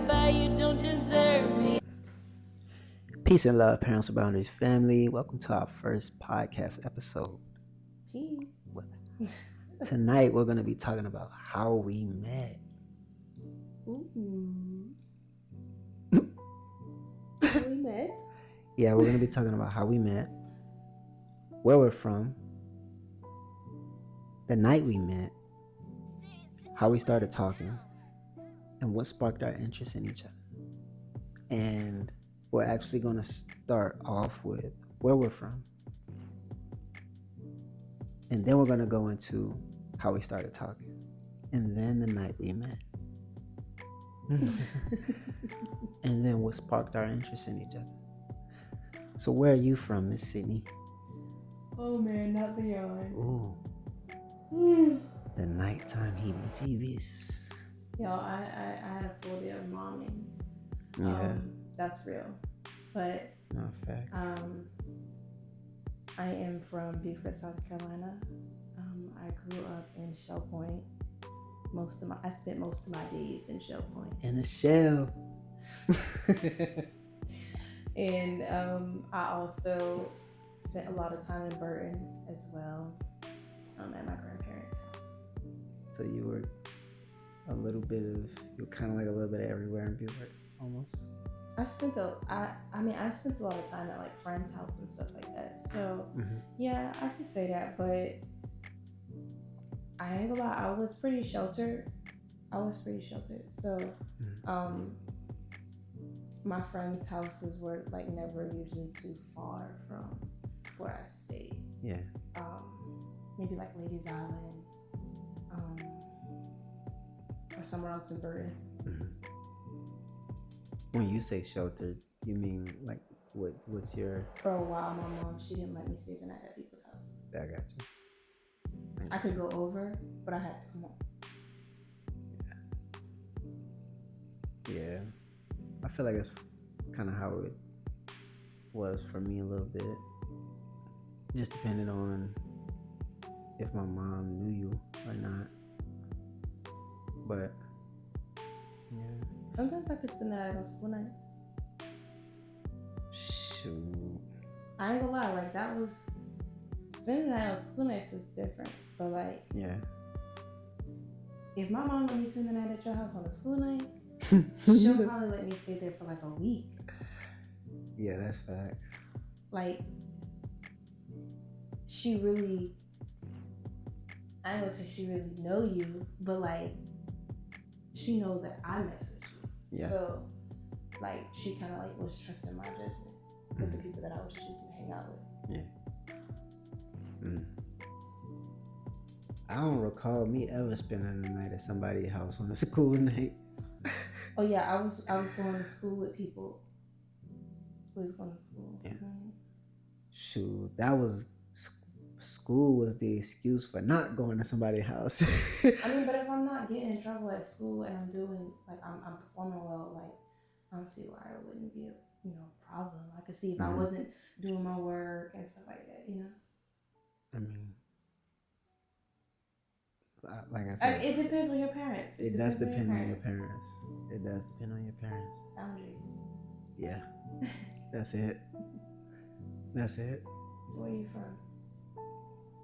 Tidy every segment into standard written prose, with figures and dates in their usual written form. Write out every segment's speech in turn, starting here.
by, you don't deserve me. Peace and love, Parents with Boundaries family. Welcome to our first podcast episode. Peace. Tonight we're going to be talking about how we met. Ooh. How we met? Yeah, we're going to be talking about how we met, where we're from, the night we met, how we started talking, and what sparked our interest in each other. And we're actually going to start off with where we're from. And then we're going to go into how we started talking. And then the night we met. And then what sparked our interest in each other. So where are you from, Miss Sydney? Oh man, not beyond. Ooh. The nighttime heebie-jeebies. Yo, I had a full day of momming. Yeah. That's real. But No facts. I am from Beaufort, South Carolina. I grew up in Shell Point. I spent most of my days in Shell Point. In the shell. And I also spent a lot of time in Burton as well, at my grandparents' house. So you were kind of like a little bit everywhere in Beaufort, almost. I spent a lot of time at like friends' house and stuff like that. So yeah, I could say that, but I ain't gonna lie, I was pretty sheltered. So my friends' houses were like never usually too far from where I stayed. Yeah. Maybe like Ladies Island, or somewhere else in Burton. When you say sheltered, you mean like what's your... For a while, my mom, she didn't let me stay the night at people's house. I got you. I could go over, but I had to come home. Yeah. I feel like it's kind of how it was for me a little bit. Just depending on if my mom knew you or not. But yeah. Sometimes I could spend the night on school nights. Shoot. I ain't gonna lie, like spending the night on school nights was different. But like, Yeah. if my mom let me spend the night at your house on a school night, she'll probably let me stay there for like a week. Yeah, that's facts. Like, she really, I ain't gonna say she really know you, but like, she knows that I mess with you. Yeah. So, like, she kind of like was trusting my judgment with the people that I was choosing to hang out with. Yeah. I don't recall me ever spending the night at somebody's house on a school night. Oh yeah, I was going to school with people who was going to school. Yeah. Shoot, that was... School was the excuse for not going to somebody's house. I mean, but if I'm not getting in trouble at school and I'm doing, like, I'm performing well, like, I don't see why it wouldn't be a problem. I could see if I wasn't doing my work and stuff like that, I mean, like I said, it depends on your parents. It does depend on your parents. Boundaries. Yeah. That's it. So where are you from?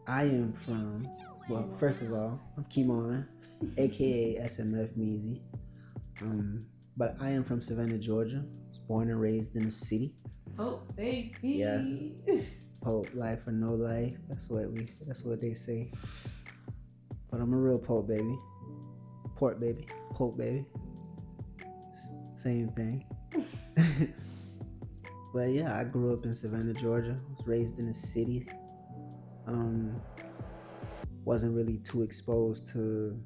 I am from, well, first of all, I'm Kimon, aka SMF Meezy. But I am from Savannah, Georgia. I was born and raised in the city. Oh, baby. Yeah. Pope life or no life. That's what they say. But I'm a real Pope baby. Port baby. Pope baby. Same thing. But yeah, I grew up in Savannah, Georgia. I was raised in the city. Wasn't really too exposed to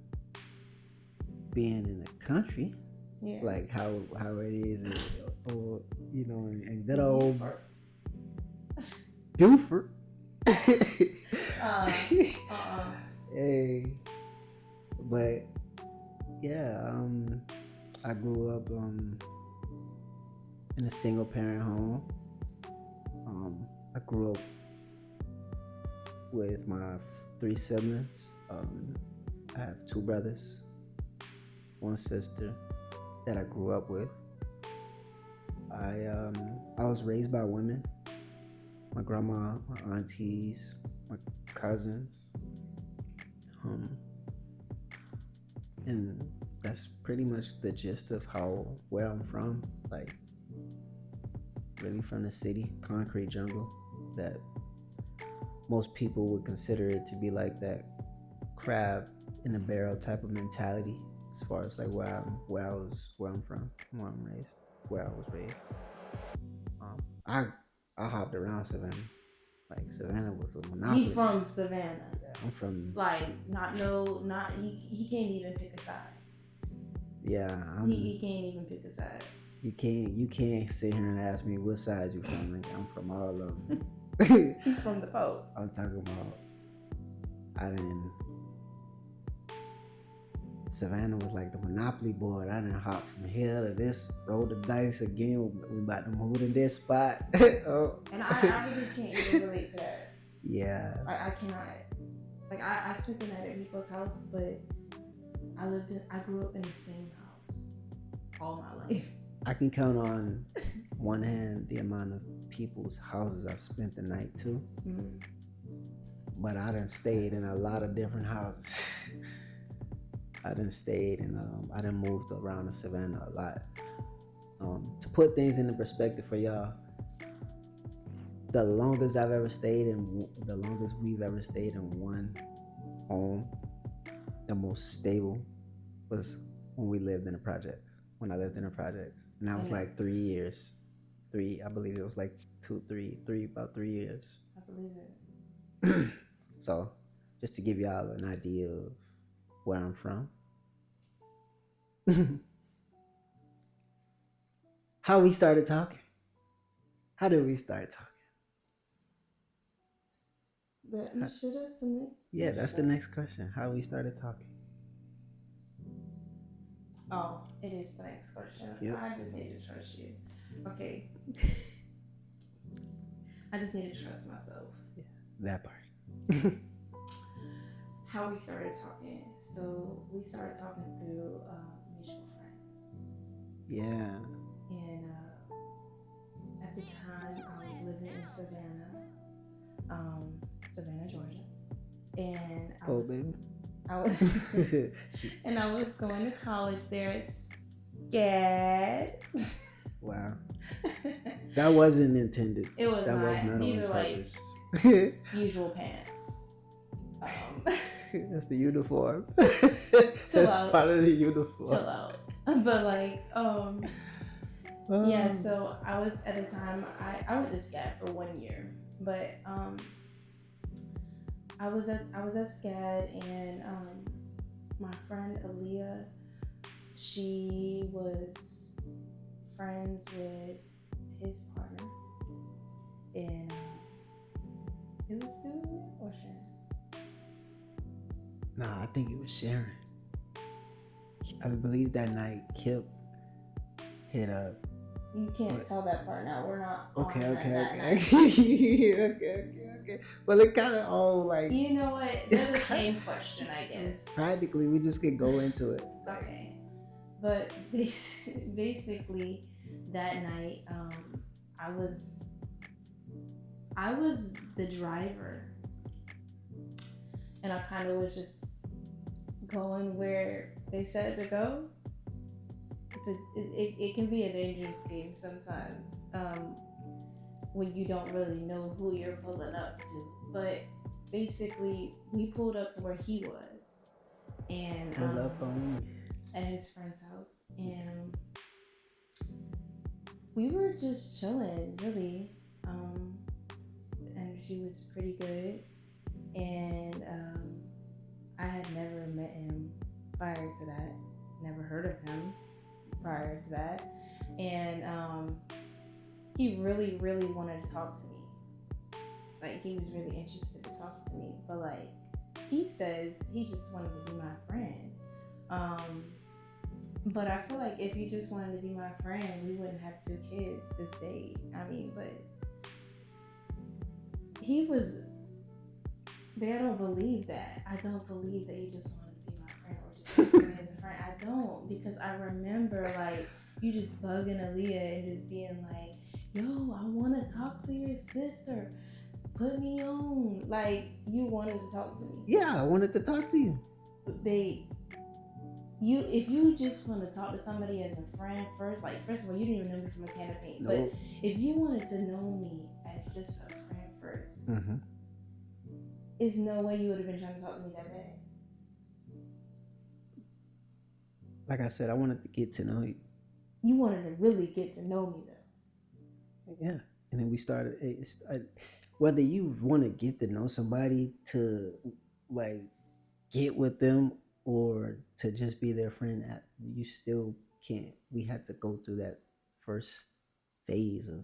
being in the country. Yeah. Like how it is in good old Beaufort. Hey. But yeah, I grew up in a single parent home. I grew up with my 3 siblings. I have 2 brothers, 1 sister. that I grew up with. I was raised by women. My grandma, my aunties, my cousins, um, and that's pretty much the gist of where I'm from. Like, really from the city, concrete jungle. That most people would consider it to be like that crab in a barrel type of mentality, as far as like where I'm from, where I was raised. I hopped around Savannah. Like Savannah was a monopoly. He from Savannah. Yeah, I'm from. Like he can't even pick a side. Yeah, he can't even pick a side. You can't sit here and ask me what side you from. Like, I'm from all of them. He's from the Pope. I'm talking about. Savannah was like the monopoly board. I didn't hop from here to this, roll the dice again. We about to move to this spot. Oh. And I really can't even relate to that. Yeah. I cannot. Like I spent the night at people's house, but I grew up in the same house all my life. I can count on one hand the amount of people's houses I've spent the night to. Mm-hmm. But I done stayed in a lot of different houses. I done moved around in Savannah a lot. To put things into perspective for y'all, the longest we've ever stayed in one home, the most stable, was when we lived in the projects. When I lived in the projects, and that was like 3 years. I believe it was like about 3 years. I believe it. So, just to give y'all an idea of where I'm from. How we started talking? How did we start talking? That's the next. Yeah, that's the next question. How we started talking? Oh, it is the next question. Yep. I just need to trust you. Okay. I just need to trust myself. Yeah, that part. How we started talking. So we started talking through mutual friends. Yeah. And at the time, I was living in Savannah, Georgia, and I was and I was going to college there. Scared. Wow. That wasn't intended. It was that not. Was not These are purpose. Like usual pants. That's the uniform. Chill out. Part of the uniform. Chill out. But like, yeah. So I was at the time. I went to SCAD for 1 year, but I was at SCAD, and my friend Aaliyah, she was friends with his partner, and it was Sue or Sharon. Nah, I think it was Sharon. I believe that night Kip hit up. You can't tell that part now. We're not. Okay. Okay. Well, it kind of all like. You know what? It's the same question, I guess. Practically, we just could go into it. Okay. But basically, that night, I was the driver, and I kind of was just going where they said to go. It can be a dangerous game sometimes when you don't really know who you're pulling up to. But basically, we pulled up to where he was, and at his friend's house, and we were just chilling, really. The energy was pretty good, and I had never met him prior to that, never heard of him prior to that, and he really, really wanted to talk to me. Like, he was really interested in talking to me, but like, he says he just wanted to be my friend. But I feel like if you just wanted to be my friend, we wouldn't have 2 kids this day. I mean, but he was. But I don't believe that. I don't believe that he just wanted to be my friend or just talk to me as a friend. friend. I don't, because I remember like you just bugging Aaliyah and just being like, "Yo, I want to talk to your sister. Put me on." Like you wanted to talk to me. Yeah, I wanted to talk to you. But babe, if you just want to talk to somebody as a friend first, like first of all, you didn't even know me from a can of paint. Nope. But if you wanted to know me as just a friend first, there's no way you would have been trying to talk to me that bad. Like I said, I wanted to get to know you. You wanted to really get to know me though. Yeah, and then we started. Whether you want to get to know somebody to like get with them or to just be their friend, you still can't. We had to go through that first phase of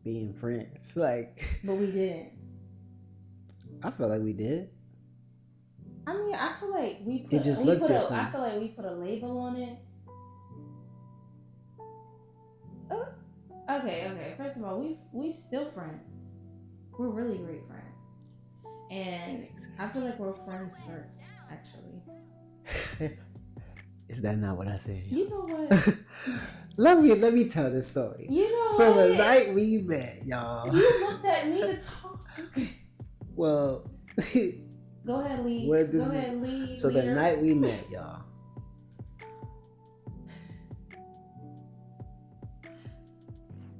being friends. Like, but we didn't. I felt like we did. I mean, I feel like it just looked different. I feel like we put a label on it. Okay. First of all, we still friends. We're really great friends, and I feel like we're friends first. Actually, is that not what I said? You know what? let me tell this story. You know so what? The night we met, y'all. You looked at me to talk. Well, go ahead, Lee. Go ahead, Lee. So leader. The night we met, y'all.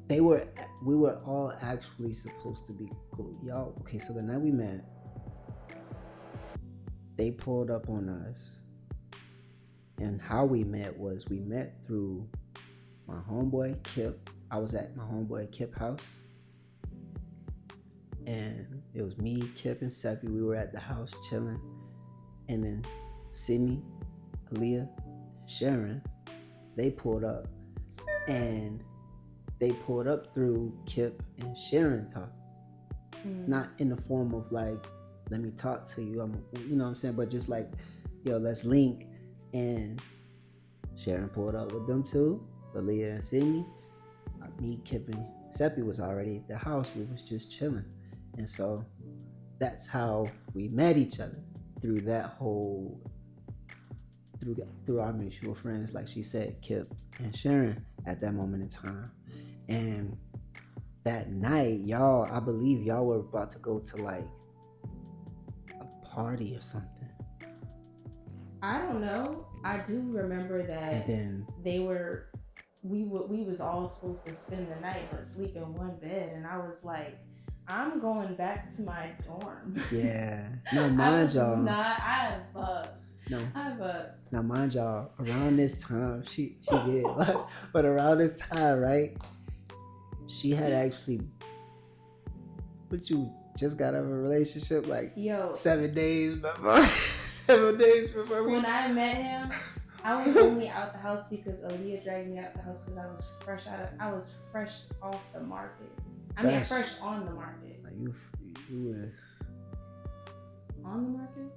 We were all actually supposed to be cool. Y'all, okay, so the night we met, they pulled up on us. And how we met was we met through my homeboy Kip. I was at my homeboy Kip house. And it was me, Kip, and Seppi. We were at the house chilling. And then Sydney, Aaliyah, Sharon, they pulled up. And they pulled up through Kip and Sharon talk. Not in the form of like, let me talk to you. You know what I'm saying? But just like, yo, let's link. And Sharon pulled up with them too. Aaliyah and Sydney. Me, Kip, and Seppi was already at the house. We was just chilling. And so that's how we met each other. Through that whole, through our mutual friends, like she said, Kip and Sharon at that moment in time. And that night, y'all, I believe y'all were about to go to like a party or something. I don't know. I do remember that we was all supposed to spend the night but sleep in one bed, and I was like, I'm going back to my dorm. Yeah. No, mind y'all. I bugged. Now mind y'all, around this time, she did, but around this time, right? She had actually, but you just got out of a relationship like 7 days before. 7 days before when I met him, I was only out the house because Aaliyah dragged me out the house because I was fresh off the market. Fresh on the market. Like you was on the market.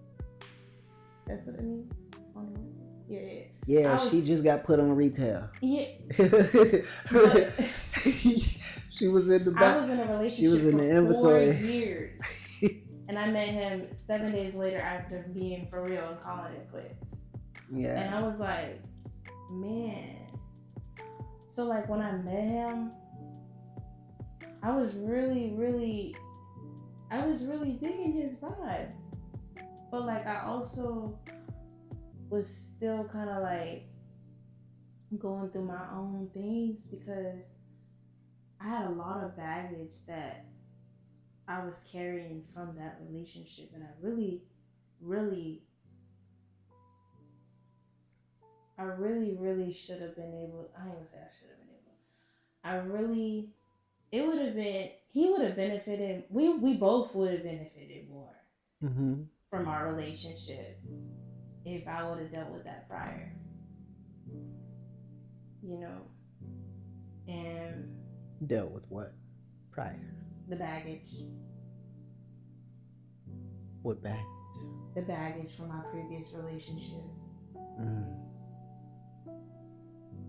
That's what I mean. On the market. Yeah. Yeah, she just got put on retail. Yeah. She was in the back. I was in a relationship she was in the inventory. 4 years. And I met him 7 days later after being for real and calling it quits. Yeah. And I was like, man. So like when I met him, I was really digging his vibe. But like I also was still kind of like going through my own things because I had a lot of baggage that I was carrying from that relationship, and I really should have been able. I ain't gonna say I should have been able. It would have been. He would have benefited. We both would have benefited more from our relationship if I would have dealt with that prior. You know, and dealt with what prior? The baggage. What baggage? The baggage from my previous relationship.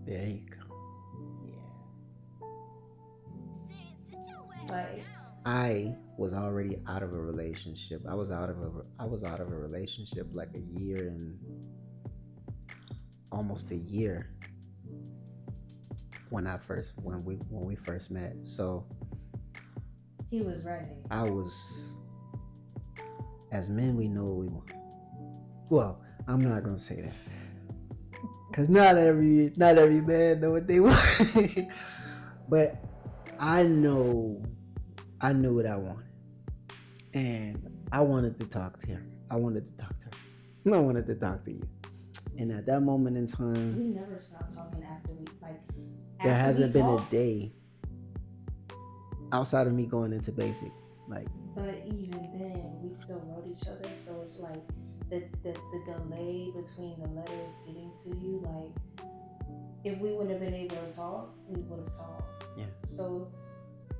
There you go. Yeah. Like I was already out of a relationship. I was out of a relationship like a year and almost a year when we first met. So he was ready. I was, as men, we know what we want. Well, I'm not gonna say that, cause not every man know what they want. But I knew what I wanted, and I wanted to talk to him. I wanted to talk to her. I wanted to talk to you. And at that moment in time, we never stopped talking after we there hasn't been a day outside of me going into basic, like. But even then, we still wrote each other, so it's like the delay between the letters getting to you. Like, if we wouldn't have been able to talk, we would have talked. Yeah. So,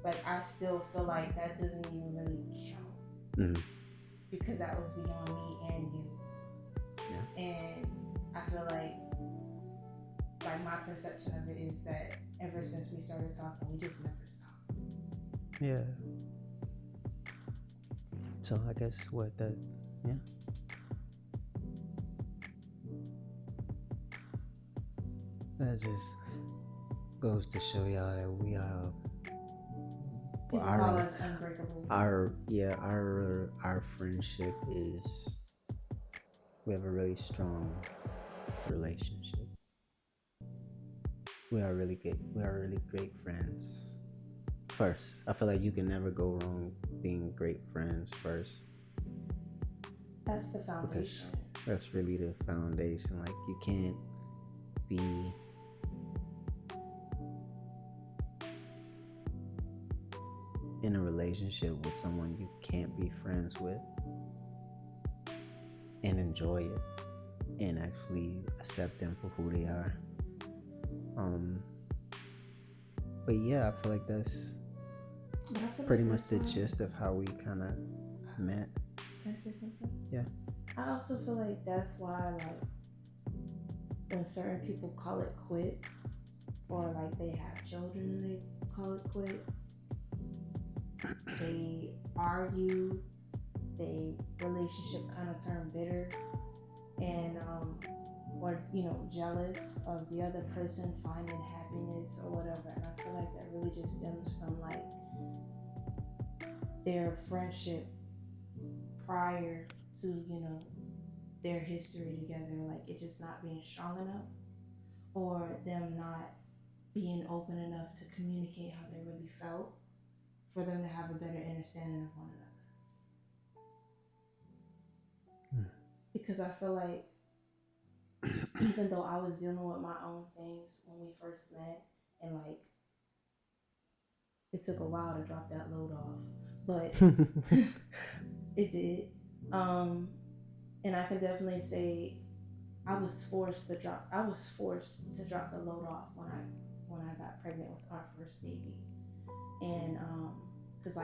like, I still feel like that doesn't even really count, because that was beyond me and you. Yeah. And I feel like my perception of it is that ever since we started talking, we just never stopped. Yeah. So I guess yeah. That just goes to show y'all that we are. People call us unbreakable. Our friendship is. We have a really strong relationship. We are really great friends. First, I feel like you can never go wrong being great friends first. That's the foundation. Because that's really the foundation. Like, you can't be in a relationship with someone you can't be friends with and enjoy it and actually accept them for who they are. But yeah, I feel like that's pretty much the gist of how we kind of met. Can I say something? Yeah. I also feel like that's why, like, when certain people call it quits, or like they have children and they call it quits, they argue, the relationship kind of turn bitter, and or jealous of the other person finding happiness or whatever. And I feel like that really just stems from like their friendship prior to their history together, like it just not being strong enough, or them not being open enough to communicate how they really felt, for them to have a better understanding of one another. Because I feel like even though I was dealing with my own things when we first met, and like it took a while to drop that load off, but it did. And I can definitely say I was forced to drop the load off when I got pregnant with our first baby. And because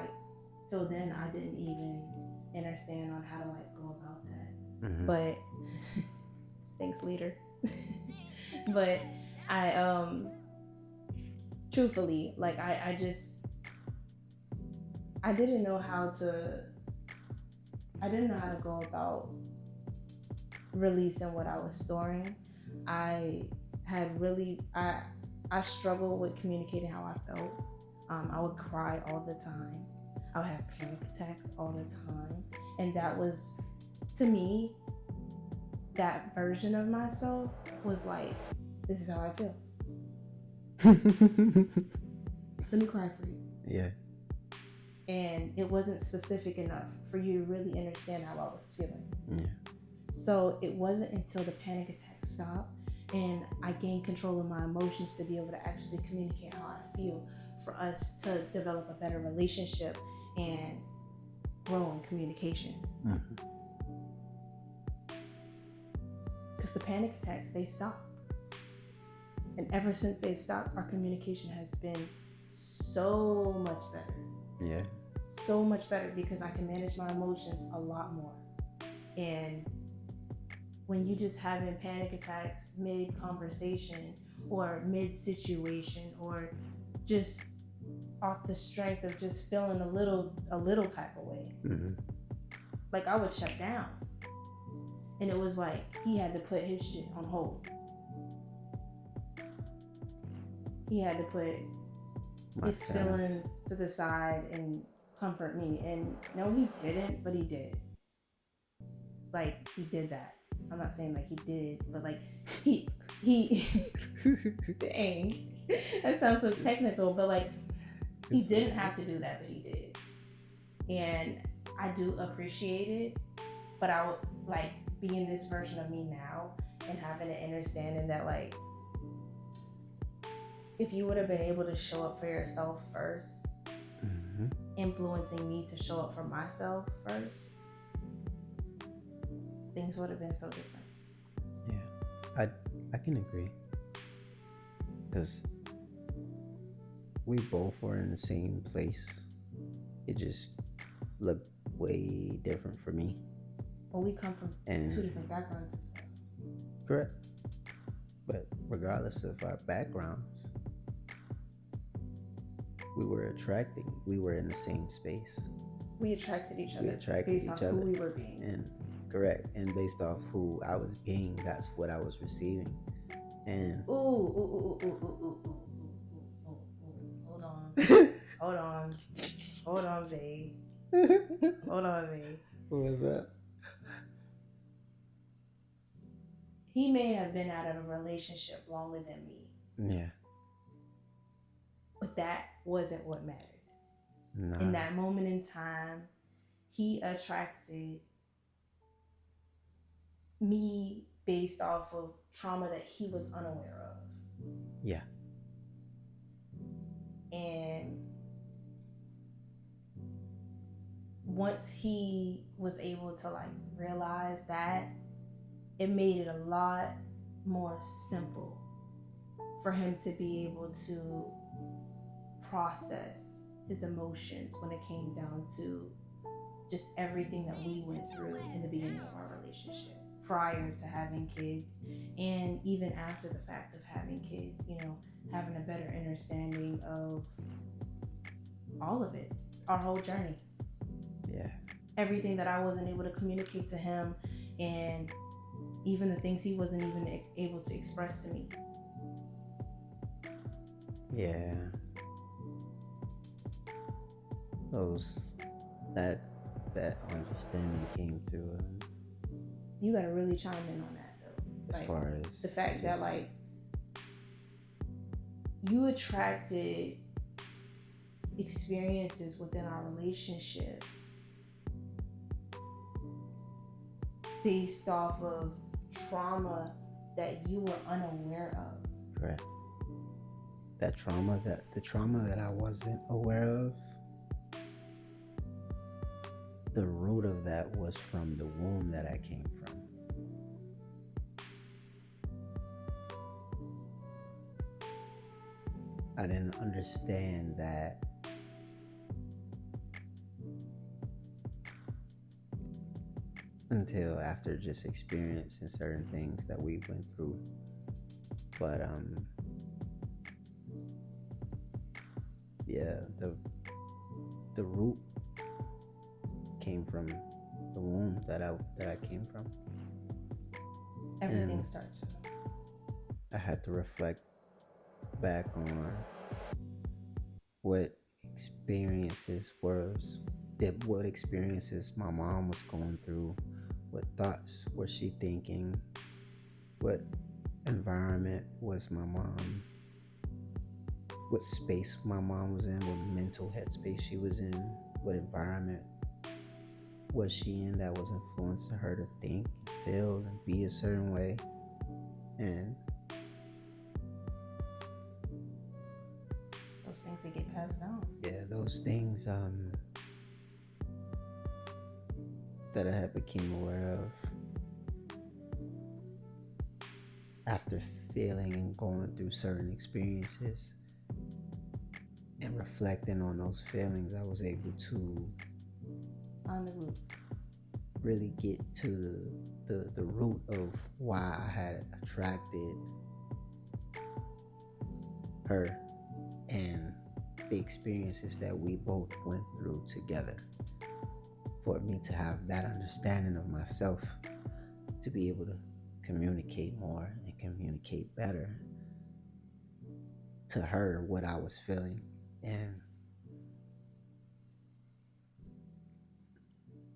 so then I didn't even understand on how to go about that. Mm-hmm. But thanks, leader. But I truthfully, I didn't know how to go about releasing what I was storing. I struggled with communicating how I felt. I would cry all the time. I would have panic attacks all the time. And that was, to me, that version of myself was like, this is how I feel. Let me cry for you. Yeah. And it wasn't specific enough for you to really understand how I was feeling. Yeah. So it wasn't until the panic attack stopped and I gained control of my emotions to be able to actually communicate how I feel, for us to develop a better relationship and grow in communication. Because the panic attacks, they stopped. And ever since they've stopped, our communication has been so much better. Yeah. So much better, because I can manage my emotions a lot more. And when you just having panic attacks mid-conversation or mid-situation, or just off the strength of just feeling a little type of way, I would shut down. And it was like he had to put his shit on hold. he had to put his feelings to the side and comfort me. And no, he didn't, but he did. Like, he did that. I'm not saying like he did, but like he dang, that sounds so technical, but like he didn't have to do that, but he did. And I do appreciate it, but I would like being this version of me now and having an understanding that like if you would have been able to show up for yourself first, influencing me to show up for myself first, things would have been so different. Yeah, I can agree, because we both were in the same place. It just looked way different for me. Well, we come from two different backgrounds as well. Correct. But regardless of our backgrounds, we were in the same space. We attracted each other based off who we were being. And correct. And based off who I was being, that's what I was receiving. And hold on, babe. What was that? He may have been out of a relationship longer than me. Yeah. But that wasn't what mattered. Nah. In that moment in time, he attracted me based off of trauma that he was unaware of. Yeah. And once he was able to like realize that, it made it a lot more simple for him to be able to process his emotions when it came down to just everything that we went through in the beginning of our relationship, prior to having kids, and even after the fact of having kids, you know, having a better understanding of all of it, our whole journey. Yeah. Everything that I wasn't able to communicate to him, and even the things he wasn't even able to express to me. Yeah. That understanding came through. You gotta really chime in on that though. As like, far as the fact that like you attracted experiences within our relationship based off of trauma that you were unaware of. Correct. The trauma that I wasn't aware of, the root of that was from the womb that I came from. I didn't understand that until after just experiencing certain things that we went through. But yeah, the root came from the womb that I came from. Everything starts. I had to reflect back on what experiences my mom was going through, what thoughts was she thinking, what environment was my mom, what space my mom was in, what mental headspace she was in, what environment was she in that was influencing her to think, feel, and be a certain way. And those things that get passed down. Yeah, those things that I had became aware of after feeling and going through certain experiences and reflecting on those feelings, I was able to on the root really get to the root of why I had attracted her and the experiences that we both went through together, for me to have that understanding of myself, to be able to communicate more and communicate better, to her what I was feeling. And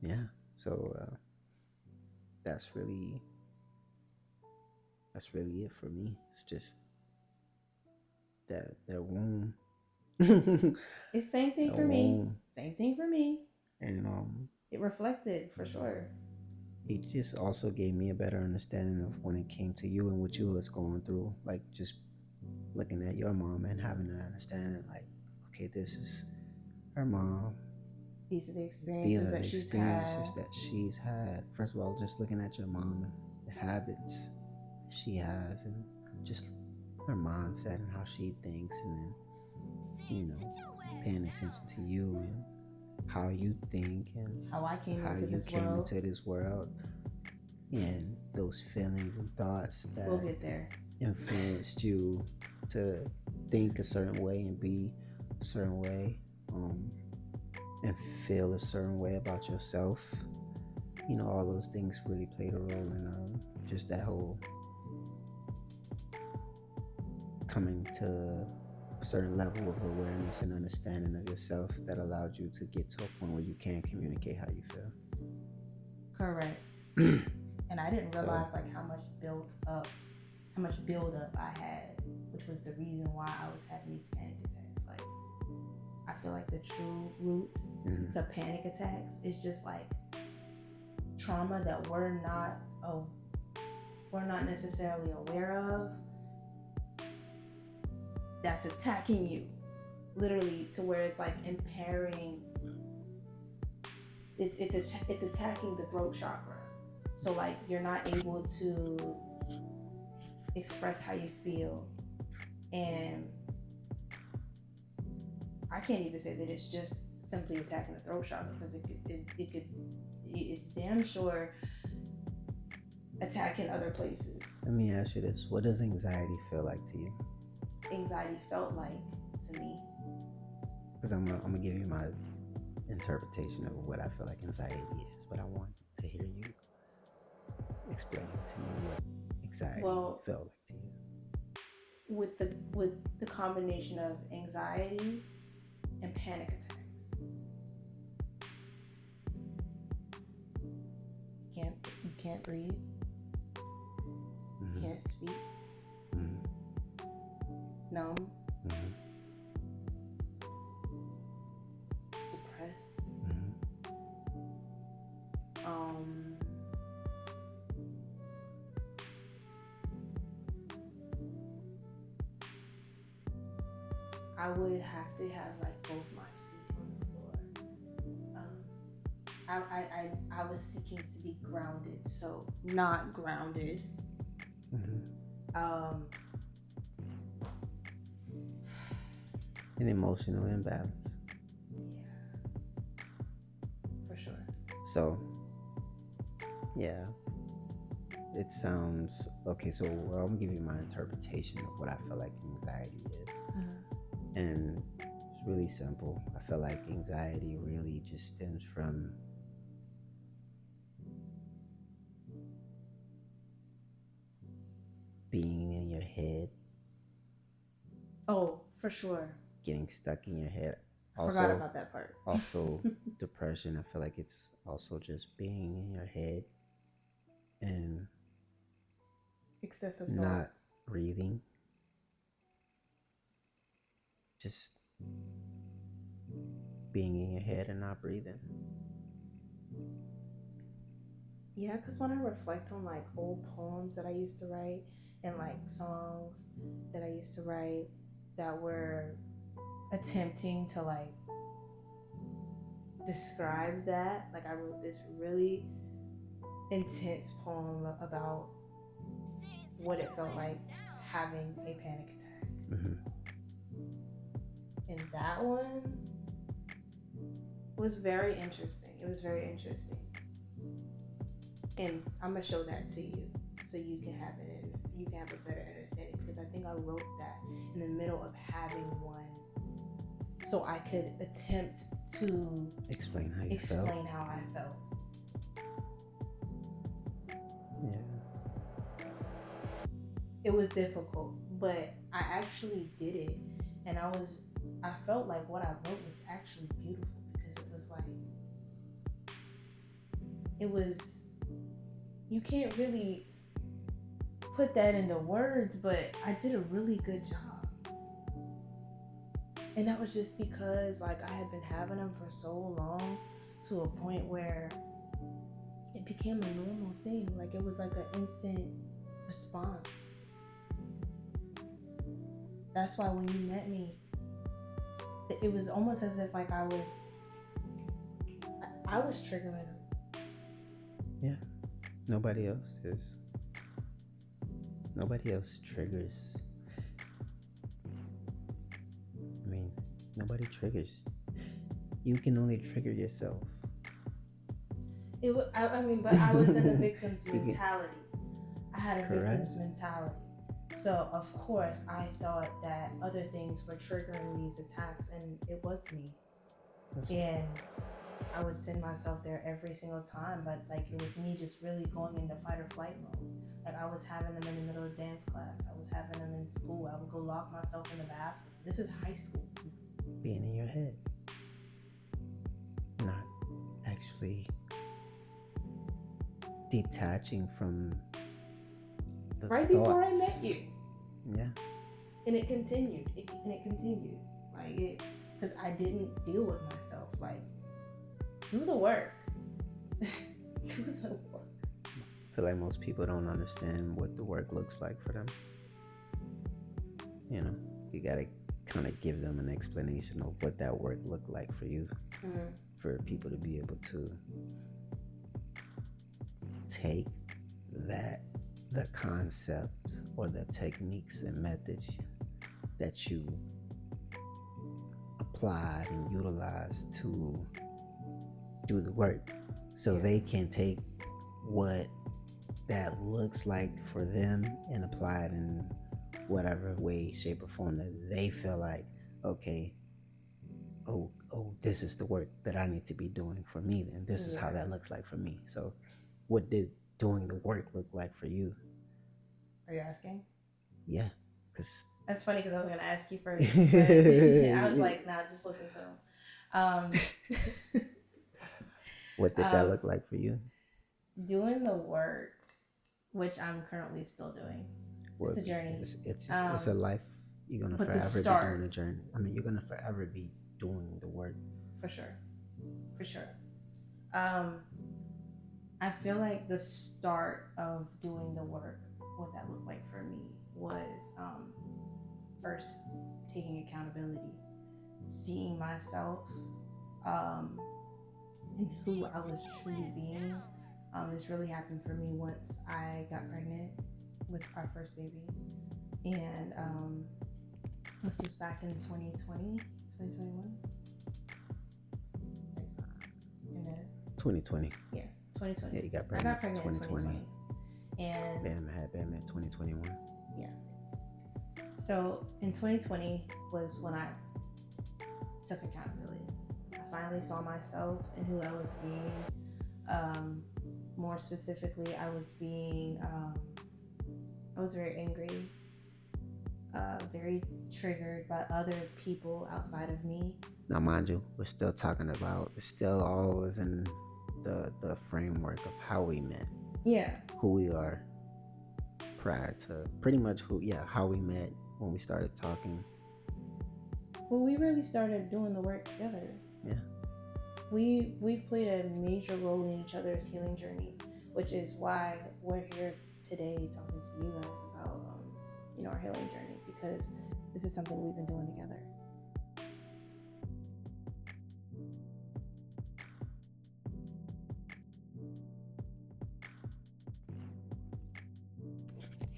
yeah, so that's really it for me. It's just that womb. It's same thing That for me. womb. Same thing for me. And it reflected for sure. It just also gave me a better understanding of when it came to you and what you was going through. Like just looking at your mom and having an understanding, like, okay, this is her mom. These are the These experiences are the that experiences that she's had. First of all, just looking at your mom and the habits she has, and just her mindset and how she thinks, and then, you know, paying attention to you and how you think and how I came how into you this came world. into this world, and those feelings and thoughts that We'll get there. influenced you to think a certain way and be a certain way, and feel a certain way about yourself. You know, all those things really played a role in just that whole coming to a certain level of awareness and understanding of yourself that allowed you to get to a point where you can communicate how you feel. Correct. And I didn't realize like how much build up I had, which was the reason why I was having these panic attacks. Like, I feel like the true root to panic attacks is just like trauma that we're not necessarily aware of, that's attacking you, literally, to where it's like impairing. It's attacking the throat chakra. So like you're not able to express how you feel, and I can't even say that it's just simply attacking the throat chakra, because it's damn sure attacking other places. Let me ask you this: what does anxiety feel like to you? Anxiety felt like to me, because I'm gonna give you my interpretation of what I feel like anxiety is, but I want to hear you explain to me what anxiety felt like to you. With the combination of anxiety and panic attacks, you can't breathe, can't speak, numb, depressed, I would have to have like both my feet on the floor. I was seeking to be grounded, so not grounded. An emotional imbalance. Yeah, for sure. So, yeah, it sounds okay. So I'm gonna give you my interpretation of what I feel like anxiety is, and it's really simple. I feel like anxiety really just stems from being in your head. Oh, for sure. Getting stuck in your head. Forgot about that part. Also, depression. I feel like it's also just being in your head and excessive not thoughts. breathing. Just being in your head and not breathing. Yeah, because when I reflect on like old poems that I used to write and like songs that I used to write that were attempting to like describe that, like I wrote this really intense poem about what it felt like having a panic attack. And that one was very interesting. It was very interesting. And I'm gonna show that to you so you can have it and you can have a better understanding, because I think I wrote that in the middle of having one, so I could attempt to explain how I felt. Yeah. It was difficult, but I actually did it, and I felt like what I wrote was actually beautiful because it was you can't really put that into words, but I did a really good job. And that was just because like I had been having them for so long to a point where it became a normal thing. Like it was like an instant response. That's why when you met me, it was almost as if like I was triggering them. Yeah. Nobody else triggers. I mean, nobody triggers. You can only trigger yourself. But I was in a victim's mentality. I had a victim's mentality. So of course I thought that other things were triggering these attacks, and it was me. And I would send myself there every single time, but like it was me just really going into fight or flight mode. Like I was having them in the middle of dance class. I was having them in school. I would go lock myself in the bathroom. This is high school. Being in your head. Not actually detaching from the right thoughts. Before I met you. Yeah. And it continued. Like it, because I didn't deal with myself. Like, do the work. Do the work. I feel like most people don't understand what the work looks like for them. You know, you gotta kind of give them an explanation of what that work looked like for you, for people to be able to take the concepts or the techniques and methods that you applied and utilized to do the work, so they can take what that looks like for them and apply it in whatever way, shape, or form that they feel like, okay, oh, this is the work that I need to be doing for me, then this is how that looks like for me. So what did doing the work look like for you? Are you asking? Yeah, because that's funny, because I was going to ask you first, but I was like, nah, just listen to him. What did that look like for you? Doing the work, which I'm currently still doing. It's a journey. It's a life. You're gonna forever be doing a journey. I mean, you're gonna forever be doing the work. For sure. I feel like the start of doing the work, what that looked like for me was first taking accountability, seeing myself and who I was truly being. This really happened for me once I got pregnant with our first baby. And this was back in 2020, 2021? 2020. Yeah, 2020. Yeah, you got pregnant. I got pregnant in 2020. And Bam had Bam in 2021. Yeah. So in 2020 was when I took accountability. I finally saw myself and who I was being. More specifically, I was very angry, very triggered by other people outside of me. Now, mind you, we're still talking about, it still all is in the framework of how we met. Yeah. Who we are prior to, pretty much how we met when we started talking. Well, we really started doing the work together. Yeah. We've played a major role in each other's healing journey, which is why we're here today talking to you guys about our healing journey, because this is something we've been doing together.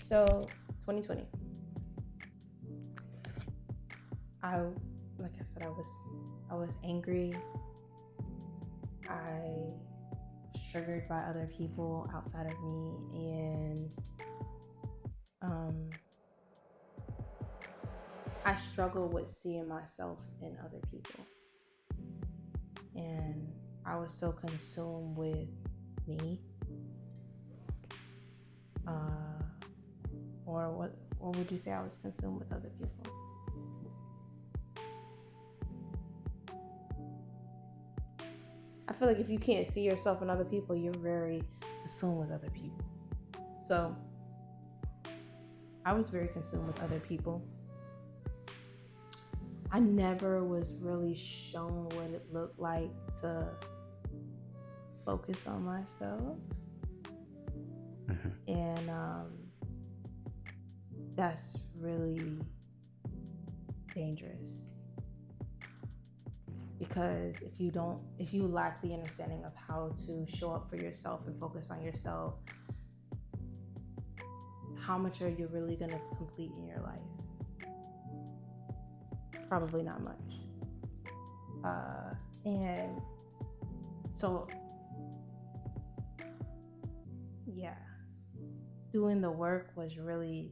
So 2020, like I said, I was angry. I was triggered by other people outside of me, and I struggle with seeing myself in other people. And I was so consumed with me, or Or would you say I was consumed with other people? I feel like if you can't see yourself in other people, you're very consumed with other people. So I was very consumed with other people. I never was really shown what it looked like to focus on myself. And that's really dangerous, because if you lack the understanding of how to show up for yourself and focus on yourself, how much are you really going to complete in your life? Probably not much. And so, yeah, doing the work was really,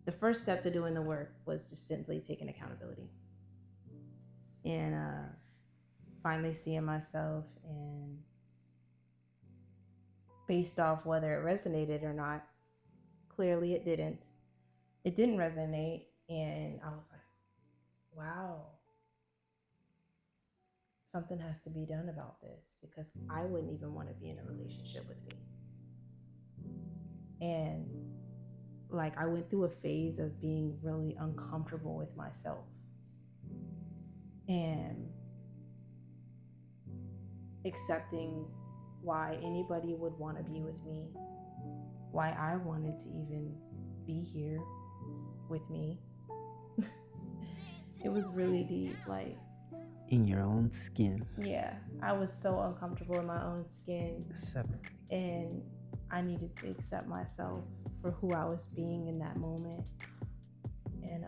the first step to doing the work was just simply taking accountability and finally seeing myself, and based off whether it resonated or not, clearly it didn't. It didn't resonate, and I was like, wow, something has to be done about this, because I wouldn't even want to be in a relationship with me. And like, I went through a phase of being really uncomfortable with myself and accepting why anybody would want to be with me, why I wanted to even be here with me. It was really deep, like, in your own skin. Yeah, I was so uncomfortable in my own skin. And I needed to accept myself for who I was being in that moment, and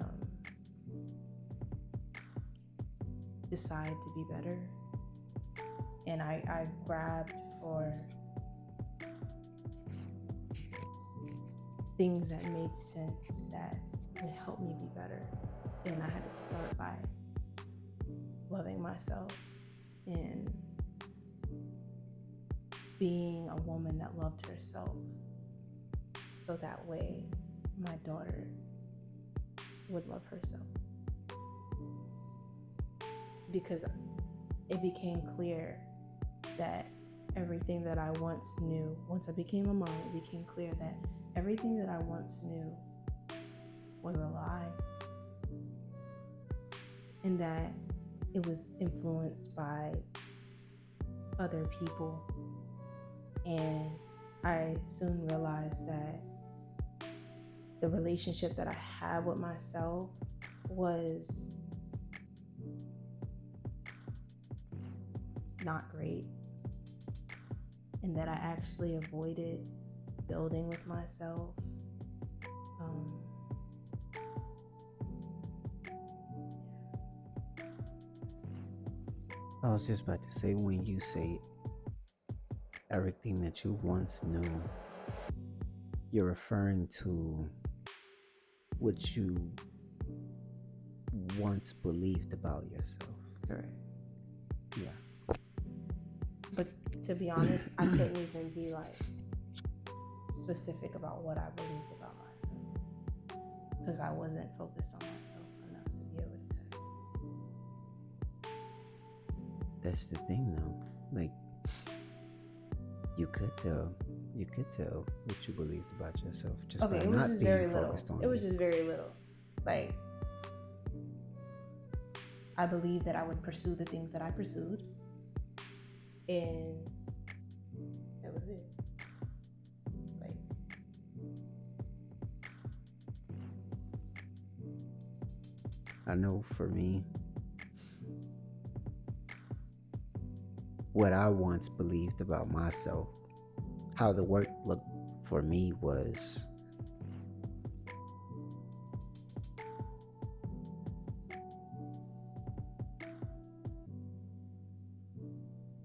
decide to be better. And I grabbed for things that made sense, that would help me be better. And I had to start by loving myself and being a woman that loved herself, so that way my daughter would love herself. Because it became clear that everything that I once knew, once I became a mom, it became clear that everything that I once knew was a lie, and that it was influenced by other people. And I soon realized that the relationship that I had with myself was not great, and that I actually avoided building with myself. I was just about to say, when you say everything that you once knew, you're referring to what you once believed about yourself. Correct. Yeah. But to be honest, I couldn't even be like specific about what I believed about myself, because I wasn't focused on myself enough to be able to tell. That's the thing, though. Like, you could tell what you believed about yourself just by not being focused on it. It was just very little. Like, I believed that I would pursue the things that I pursued, and that was it. Like, I know for me, what I once believed about myself, how the work looked for me was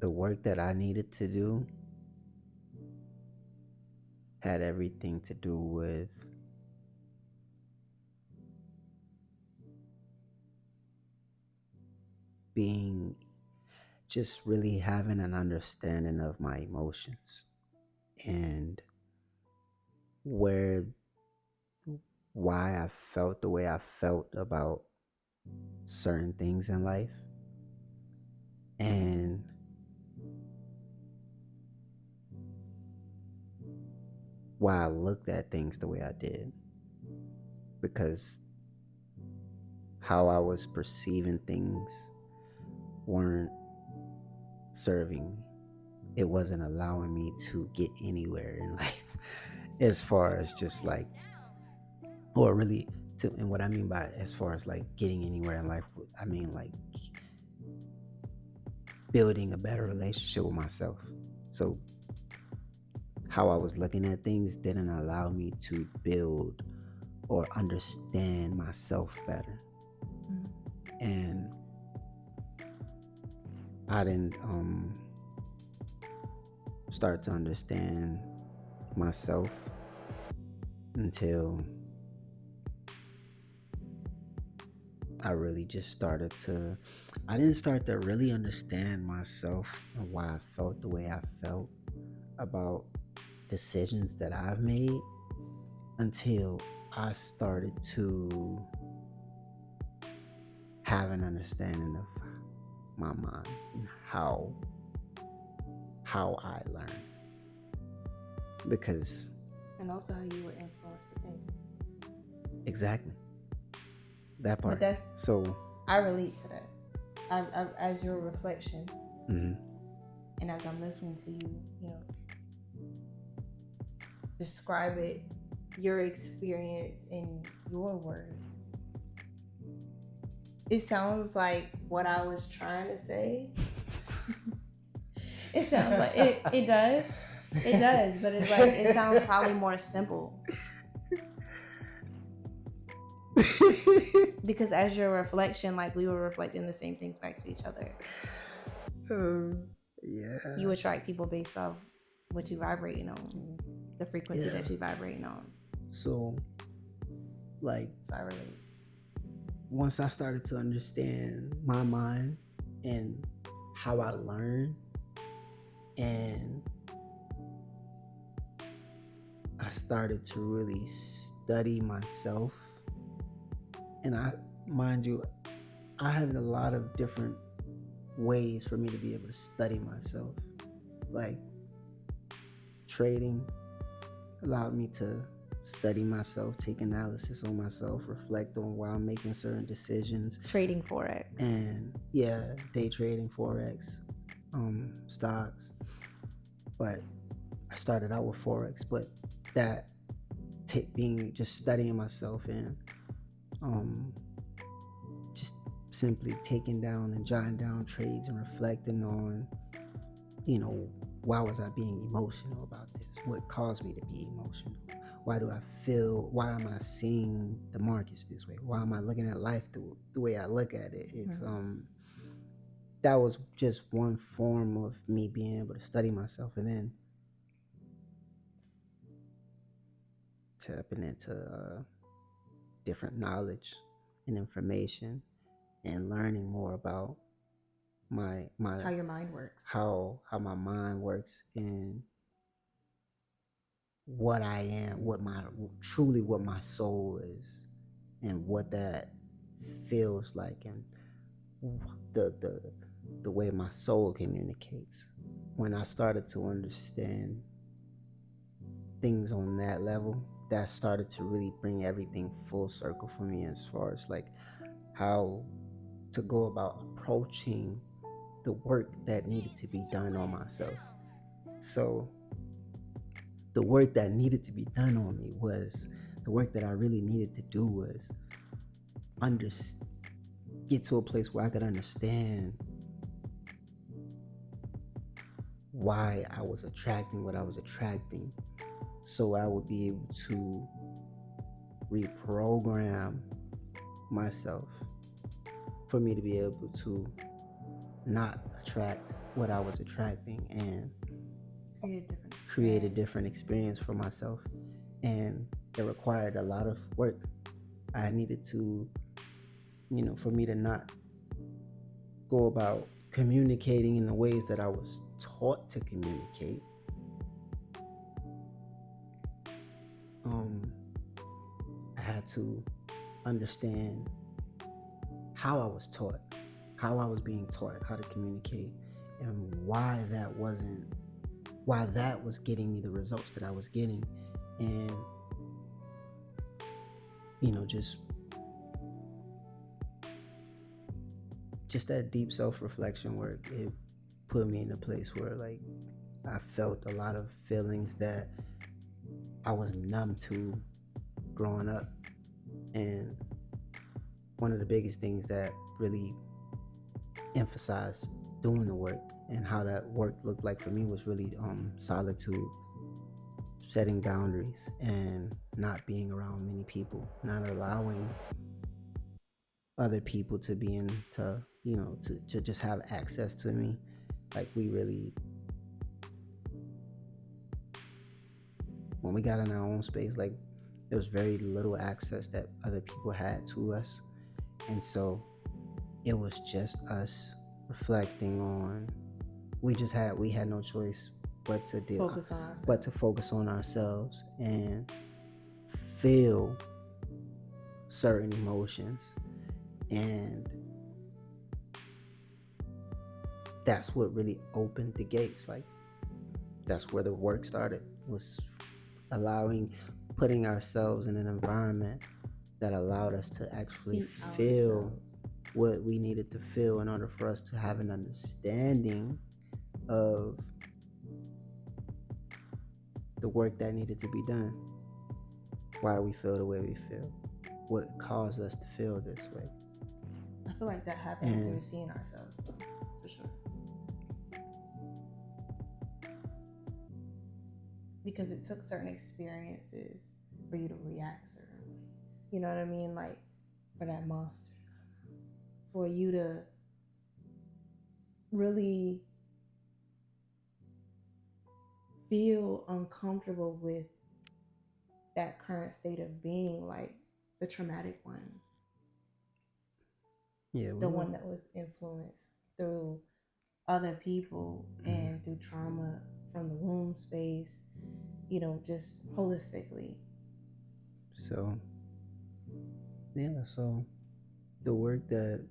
the work that I needed to do had everything to do with being, just really having an understanding of my emotions and where why I felt the way I felt about certain things in life, and why I looked at things the way I did, because how I was perceiving things weren't serving me. It wasn't allowing me to get anywhere in life as far as just like, or really to, and what I mean by as far as like getting anywhere in life, I mean like building a better relationship with myself. So how I was looking at things didn't allow me to build or understand myself better. And I didn't start to understand myself until I really just started to, I didn't start to really understand myself and why I felt the way I felt about decisions that I've made until I started to have an understanding of my mind and how I learn. Because and also how you were influenced to think. Exactly. That part. But that's, so I relate to that. I as your reflection, mm-hmm. and as I'm listening to you, you know, describe it, your experience in your words. It sounds like what I was trying to say. It sounds like it does. It does, but it's like it sounds probably more simple. Because as your reflection, like we were reflecting the same things back to each other. Yeah. You attract people based off what you vibrating on, the frequency that you vibrating on. So I relate. Once I started to understand my mind and how I learn, and I started to really study myself, and mind you, I had a lot of different ways for me to be able to study myself. Like trading allowed me to study myself, take analysis on myself, reflect on why I'm making certain decisions. Trading Forex. And day trading, Forex, stocks. But I started out with Forex, but that being just studying myself and just simply taking down and jotting down trades and reflecting on, why was I being emotional about this? What caused me to be emotional? Why do I feel, why am I seeing the markets this way? Why am I looking at life the way I look at it? It's that was just one form of me being able to study myself, and then tapping into different knowledge and information and learning more about my how your mind works, how my mind works, and what I am, what my soul is, and what that feels like, and the way my soul communicates. When I started to understand things on that level, that started to really bring everything full circle for me as far as like how to go about approaching the work that needed to be done on myself. So the work that needed to be done on me was, the work that I really needed to do was get to a place where I could understand why I was attracting what I was attracting, so I would be able to reprogram myself for me to be able to not attract what I was attracting and create a different experience for myself. And it required a lot of work. I needed to, for me to not go about communicating in the ways that I was taught to communicate. I had had to understand how I was taught, how I was being taught how to communicate, and why that was getting me the results that I was getting. And just that deep self-reflection work, it put me in a place where like I felt a lot of feelings that I was numb to growing up. And one of the biggest things that really emphasized doing the work and how that work looked like for me was really solitude, setting boundaries, and not being around many people, not allowing other people to be to just have access to me. Like when we got in our own space, like there was very little access that other people had to us. And so it was just us reflecting on, we had no choice but to focus on ourselves and feel certain emotions. And that's what really opened the gates. Like that's where the work started, was putting ourselves in an environment that allowed us to actually feel what we needed to feel in order for us to have an understanding of the work that needed to be done, why we feel the way we feel, what caused us to feel this way. I feel like that happened through seeing ourselves, for sure. Because it took certain experiences for you to react certain way. You know what I mean? Like for that monster, for you to really feel uncomfortable with that current state of being, like the traumatic one. Yeah, the one that was influenced through other people and through trauma from the womb space, just holistically. So the work that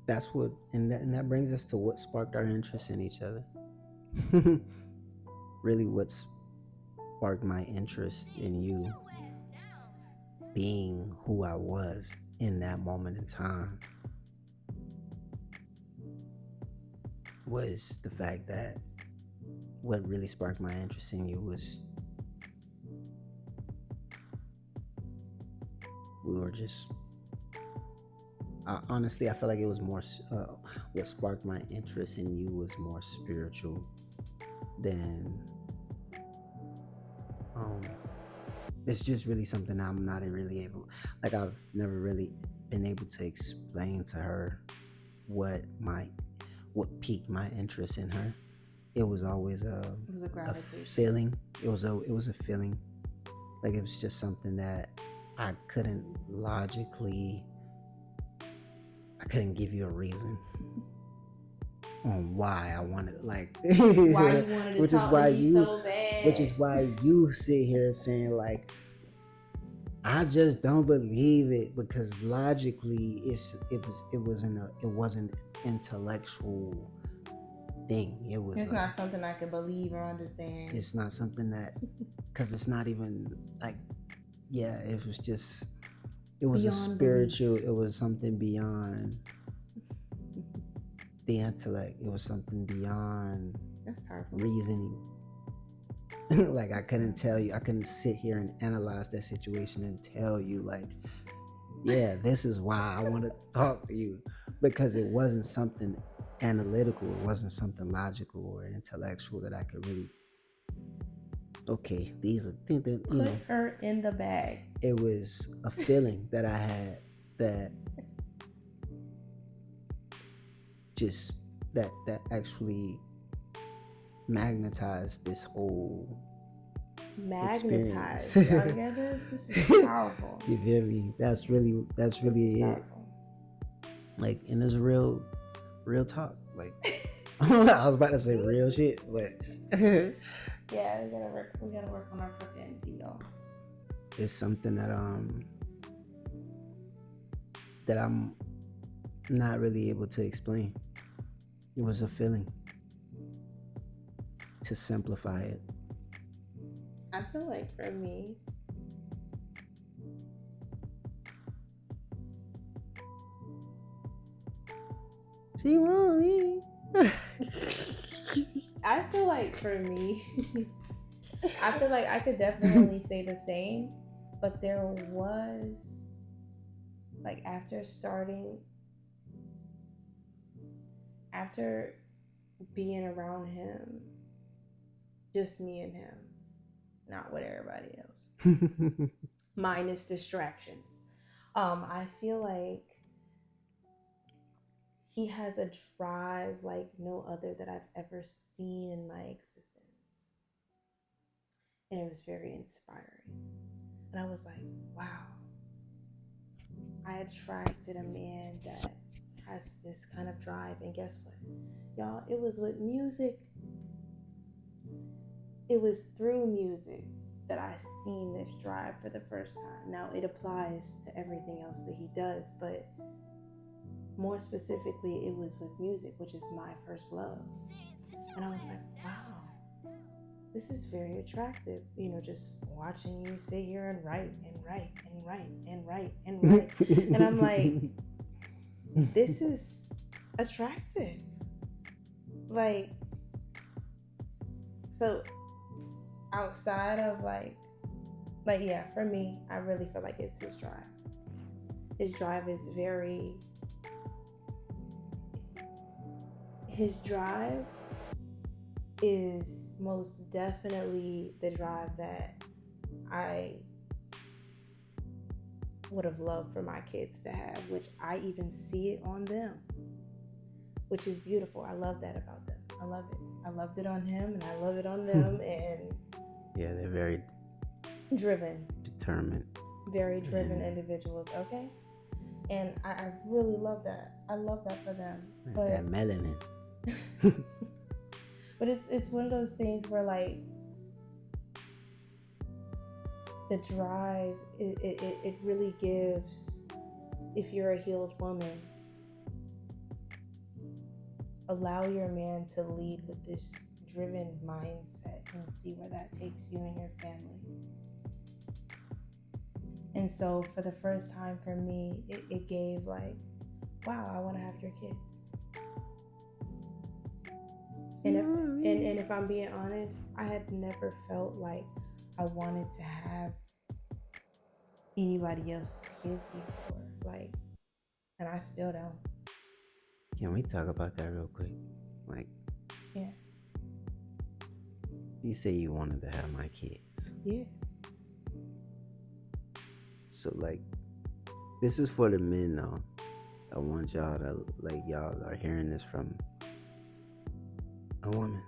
that's what, and that brings us to what sparked our interest in each other. Really what sparked my interest in you being who I was in that moment in time was the fact that what really sparked my interest in you was honestly, I feel like it was more what sparked my interest in you was more spiritual than it's just really something I'm not really able, like I've never really been able to explain to her what piqued my interest in her. It was always a feeling. It was a feeling. Like it was just something that I couldn't give you a reason on why I wanted, like why you wanted to talk to me so bad. Which is why you sit here saying like, I just don't believe it, because logically it wasn't intellectual thing. It's not something I could believe or understand. It's not something that, because it's not even like, it was just, it was beyond a spiritual belief. It was something beyond the intellect. It was something beyond reasoning. Like I couldn't sit here and analyze that situation and tell you like, this is why I want to talk to you, because it wasn't something analytical. It wasn't something logical or intellectual that I could really, these are things that, put her in the bag. It was a feeling that I had that just that actually magnetized this whole experience. Y'all get this? This is powerful. You feel me? That's really it. Like, and it's real talk. Like, I was about to say real shit, but Yeah, we gotta work on our profanity, y'all. It's something that I'm not really able to explain. It was a feeling, to simplify it. I feel like for me, She want me. I feel like for me, I feel like I could definitely say the same, but there was like after being around him, just me and him, not with everybody else, minus distractions. I feel like he has a drive like no other that I've ever seen in my existence. And it was very inspiring. And I was like, wow, I attracted a man that has this kind of drive. And guess what? Y'all, it was with music. It was through music that I seen this drive for the first time. Now it applies to everything else that he does, but more specifically, it was with music, which is my first love. And I was like, wow, this is very attractive. You know, just watching you sit here and write and write and write and write and write. And I'm like, this is attractive. Like, so outside of yeah, for me, I really feel like it's his drive. His drive is his drive is most definitely the drive that I would have loved for my kids to have, which I even see it on them, which is beautiful. I love that about them. I love it. I loved it on him and I love it on them. And yeah, they're very driven, determined, very driven individuals. Okay. And I really love that. I love that for them. But that melanin. But it's one of those things where like the drive, it really gives, if you're a healed woman, allow your man to lead with this driven mindset and see where that takes you and your family. And so for the first time for me, it gave like, wow, I want to have your kids. And if I'm being honest, I had never felt like I wanted to have anybody else's kids before. Like, and I still don't. Can we talk about that real quick? Like, yeah. You say you wanted to have my kids. Yeah. So like, this is for the men though. I want y'all to, like, y'all are hearing this from a woman.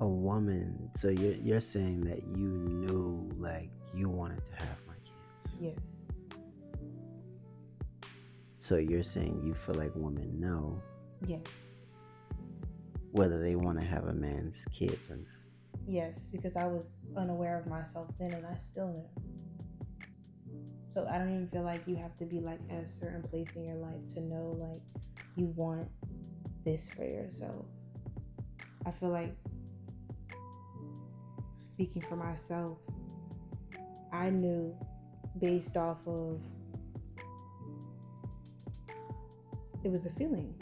A woman. So you're saying that you knew, like, you wanted to have my kids. Yes. So you're saying you feel like women know. Yes. Whether they want to have a man's kids or not. Yes, because I was unaware of myself then, and I still know. So I don't even feel like you have to be like at a certain place in your life to know like you want this for yourself. I feel like, speaking for myself, I knew based off of, it was a feeling.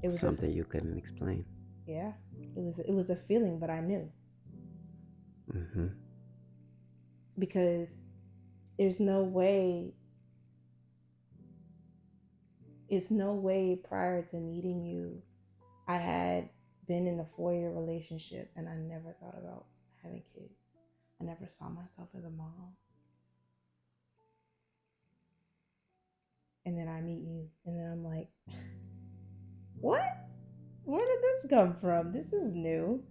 It was something you couldn't explain. Yeah, it was a feeling, but I knew. Mm-hmm. Because it's no way prior to meeting you I had been in a 4-year relationship and I never thought about having kids. I never saw myself as a mom. And then I meet you and then I'm like, what? Where did this come from? This is new.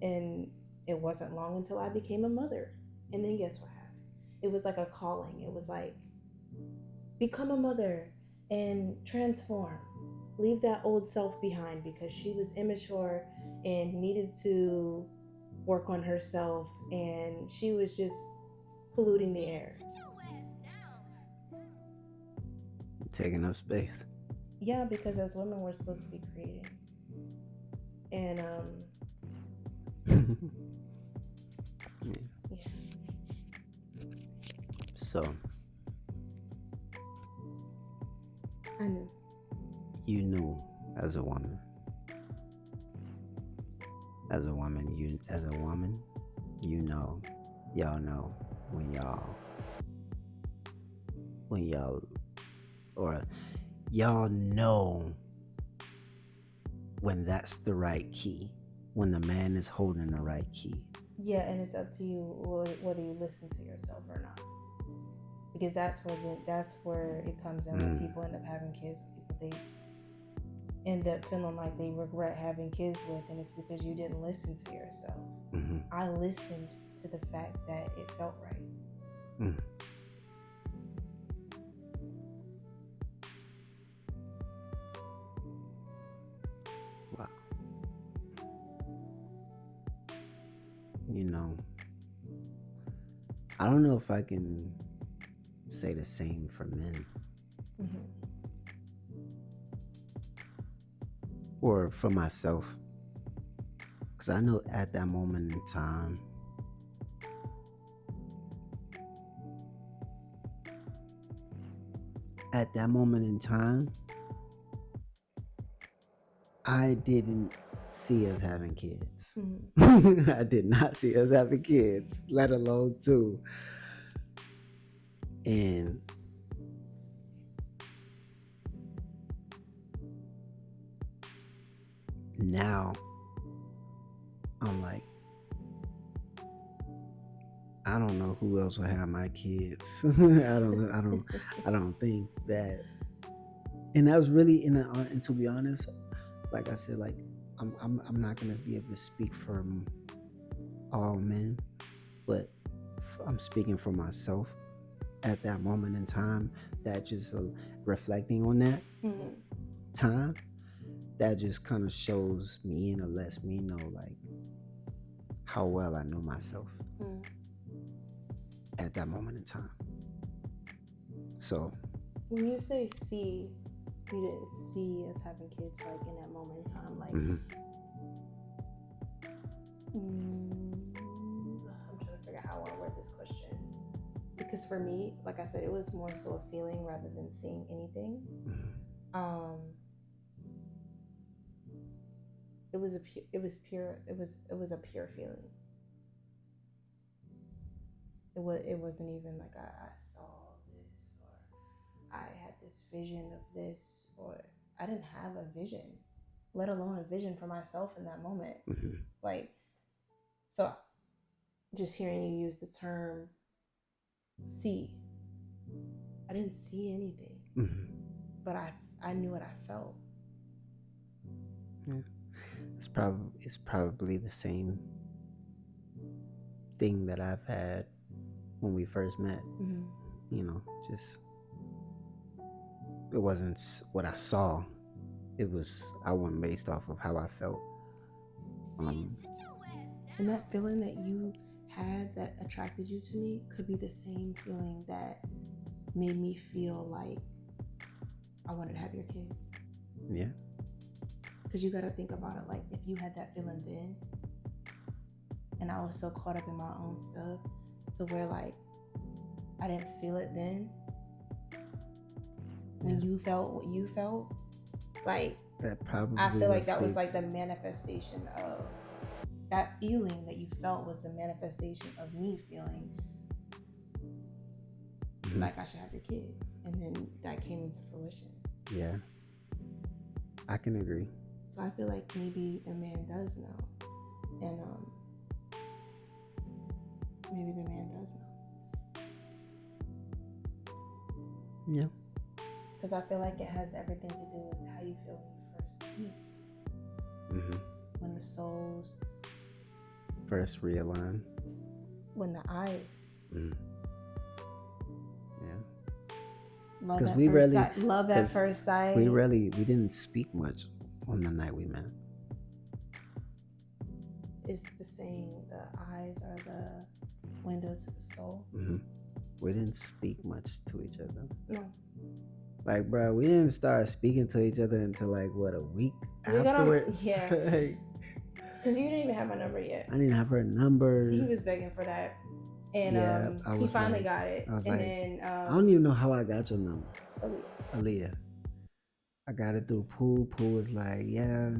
And it wasn't long until I became a mother. And then guess what happened? It was like a calling. It was like, become a mother and transform. leave that old self behind because she was immature and needed to work on herself, and she was just polluting the air. Taking up space. Yeah, because as women we're supposed to be creating. And Yeah. yeah. So I knew. you knew as a woman. As a woman, you know, y'all know when y'all know when that's the right key, when the man is holding the right key. Yeah, and it's up to you whether you listen to yourself or not, because that's where it comes in. When people end up having kids with people they end up feeling like they regret having kids with, and it's because you didn't listen to yourself. I listened to the fact that it felt right. Wow. You know, I don't know if I can say the same for men. Or for myself. Because I know at that moment in time, I didn't see us having kids. I did not see us having kids, let alone two. And now I'm like, I don't know who else will have my kids. I don't think that. And that was really and to be honest, like I said, like I'm not gonna be able to speak for all men, but I'm speaking for myself at that moment in time. That just reflecting on that time, that just kind of shows me and lets me know like how well I know myself at that moment in time. So when you say see, you didn't see us having kids like in that moment in time, like I'm trying to figure out how I want to word this question, because for me, like I said, it was more so a feeling rather than seeing anything. It was a pure feeling. It wasn't even like I saw this or I had this vision of this, or I didn't have a vision, let alone a vision for myself in that moment. Like, so just hearing you use the term see, I didn't see anything, but I knew what I felt. Yeah. It's probably the same thing that I've had when we first met. You know, just it wasn't what I saw. I went based off of how I felt. And that feeling that you had that attracted you to me could be the same feeling that made me feel like I wanted to have your kids. Yeah. Because you got to think about it, like if you had that feeling then, and I was so caught up in my own stuff, to where like I didn't feel it then. When you felt what you felt, like that probably I feel like that was like the manifestation of that feeling that you felt was the manifestation of me feeling like I should have your kids, and then that came into fruition. Yeah, I can agree. So I feel like maybe the man does know, and maybe the man does know. Yeah. Because I feel like it has everything to do with how you feel when you first meet. When the souls first realign. When the eyes. Yeah. Love at we first really, sight. Love at because first sight. we didn't speak much on the night we met. It's the saying, the eyes are the window to the soul. Mm-hmm. We didn't speak much to each other. No. Like, bro, we didn't start speaking to each other until like what, a week We got on, afterwards. yeah. Like, Because you didn't even have my number yet. I didn't have her number. He was begging for that. And Yeah, he finally got it. I was and like, then I don't even know how I got your number. Aaliyah. Aaliyah. I got it through Pooh. Pooh was like, yeah,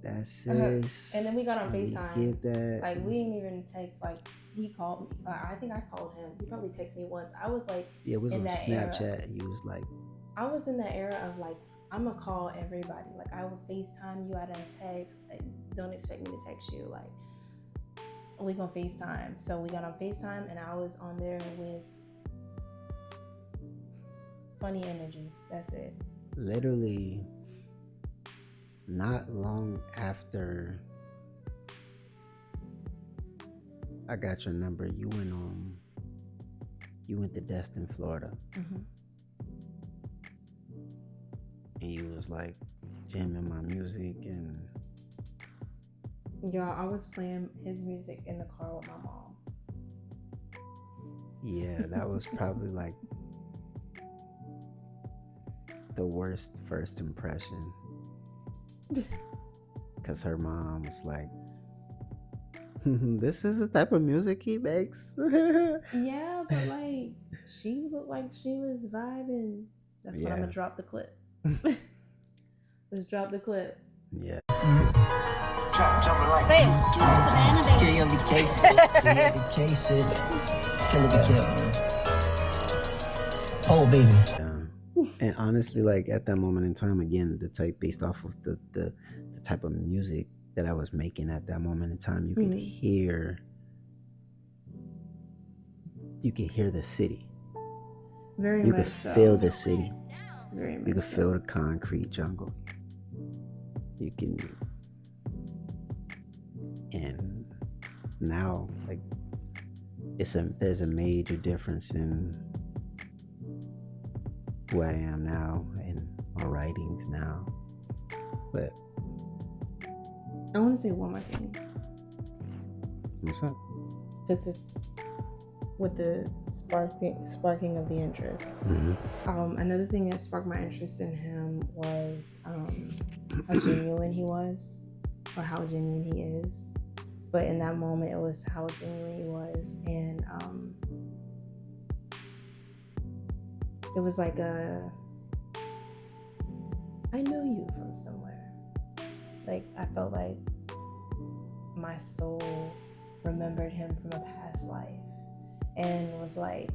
that's sis. And then we got on FaceTime. Get that. Like, we didn't even text. Like, he called me. I think I called him. He probably texted me once. I was like, yeah, it was in on that Snapchat. era. You was like, I was in that era of like, I'm gonna call everybody. Like, I would FaceTime you. I don't text. Don't expect me to text you. Like, we gonna FaceTime. So we got on FaceTime, and I was on there with funny energy. That's it. literally not long after I got your number, you went to Destin, Florida. Mm-hmm. And you was like jamming my music, and Y'all, I was playing his music in the car with my mom. yeah, that was probably like the worst first impression, because her mom was like, this is the type of music he makes. Yeah, but like, she looked like she was vibing. That's when I'm gonna drop the clip. Let's drop the clip. Yeah. Say it. Savannah, baby. Your vacation. Can be kept. Oh, baby. And honestly, like at that moment in time, again, the type based off of the type of music that I was making at that moment in time, you could hear the city. Very You much could so. feel the city. Very much You could so. feel the concrete jungle. You can, and now like there's a major difference in who I am now and my writings now. But I want to say one more thing, what's up? because it's with the sparking of the interest. Mm-hmm. Another thing that sparked my interest in him was how genuine he was, or how genuine he is. But in that moment, it was how genuine he was, and it was like I know you from somewhere. Like, I felt like my soul remembered him from a past life and was like,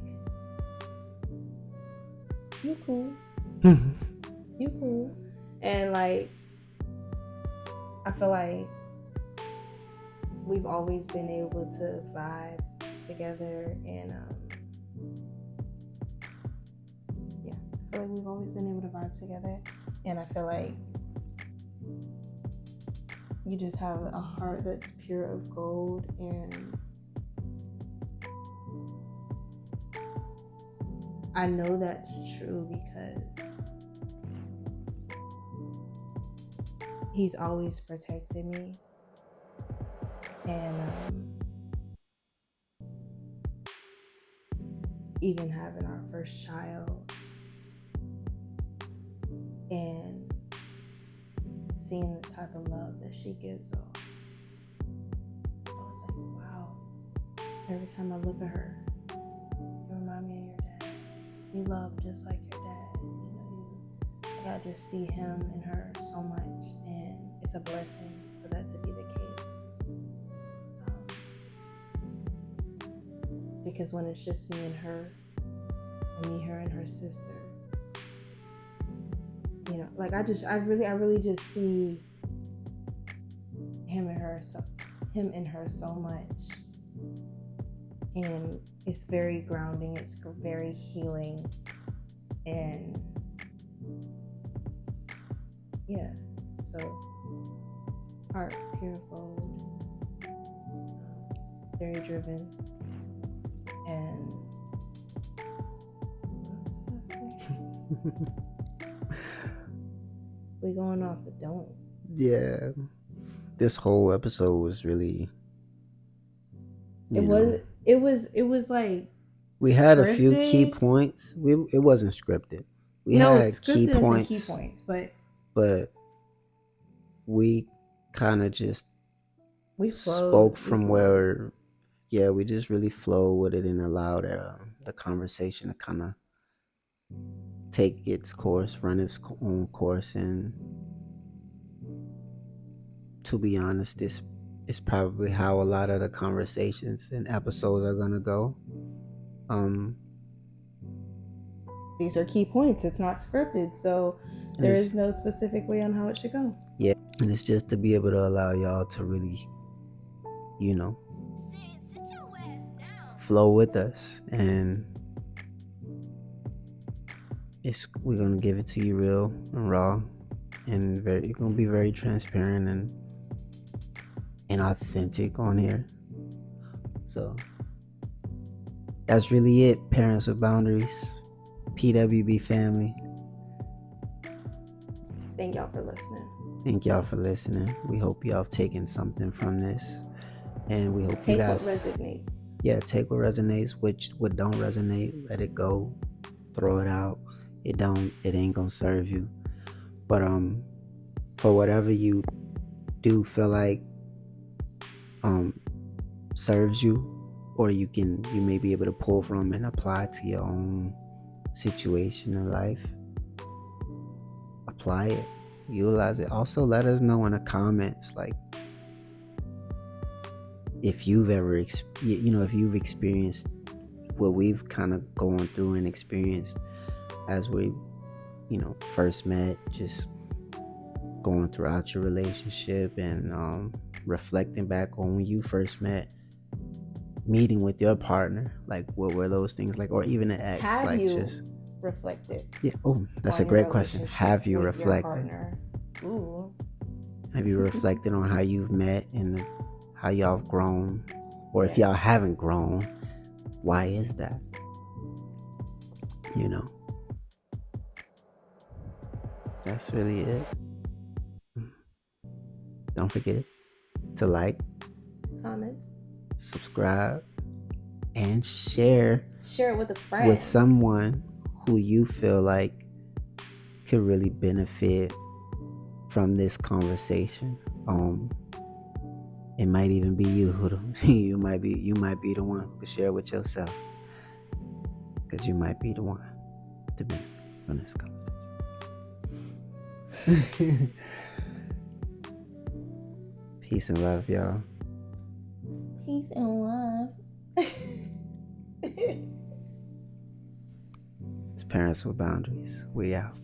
you cool. You cool. And like, I feel like we've always been able to vibe together, and yeah, I feel like we've always been able to vibe together, and I feel like you just have a heart that's pure of gold, and I know that's true because he's always protected me, and even having our first child and seeing the type of love that she gives off, I was like, wow. Every time I look at her, you remind me of your dad. You love just like your dad. I got to see him and her so much, and it's a blessing for that to be the case. Because when it's just me and her, or me, her, and her sister, like I really just see him and her so much, and it's very grounding. It's very healing, and yeah. So, heart pure gold, very driven, and We going off the dome. Yeah. This whole episode was really. It was like We had a few scripted. key points. It wasn't scripted. We No, had key scripted points, key points, but we kind of just we spoke from where. Yeah, we just really flowed with it and allowed the conversation to kind of take its course, run its own course, and to be honest, this is probably how a lot of the conversations and episodes are gonna go. These are key points. It's not scripted, so there is no specific way on how it should go. Yeah, and it's just to be able to allow y'all to really, flow with us, and we're gonna give it to you real and raw, and you're gonna be very transparent and authentic on here. So that's really it, Parents with Boundaries, PWB family. Thank y'all for listening. Thank y'all for listening. We hope y'all have taken something from this, and we hope you guys take what resonates. Yeah, take what resonates. What don't resonate, let it go, throw it out. It ain't gonna serve you. But for whatever you do feel like serves you, or you may be able to pull from and apply to your own situation in life, apply it, utilize it. Also, let us know in the comments, like, if you've ever if you've experienced what we've kind of gone through and experienced as we first met, just going throughout your relationship, and reflecting back on when you first met, meeting with your partner, like what were those things like, or even an ex. Have like, you just reflected? Yeah. Oh, that's a great question. Have you reflected? Ooh. Have you reflected on how you've met and how y'all have grown? Or if y'all haven't grown, why is that? That's really it. Don't forget to like, comment, subscribe, and share it with a friend, with someone who you feel like could really benefit from this conversation. It might even be you you might be the one who could share with yourself, because you might be the one to benefit from this conversation. Peace and love, y'all. Peace and love. It's Parents with Boundaries. We out.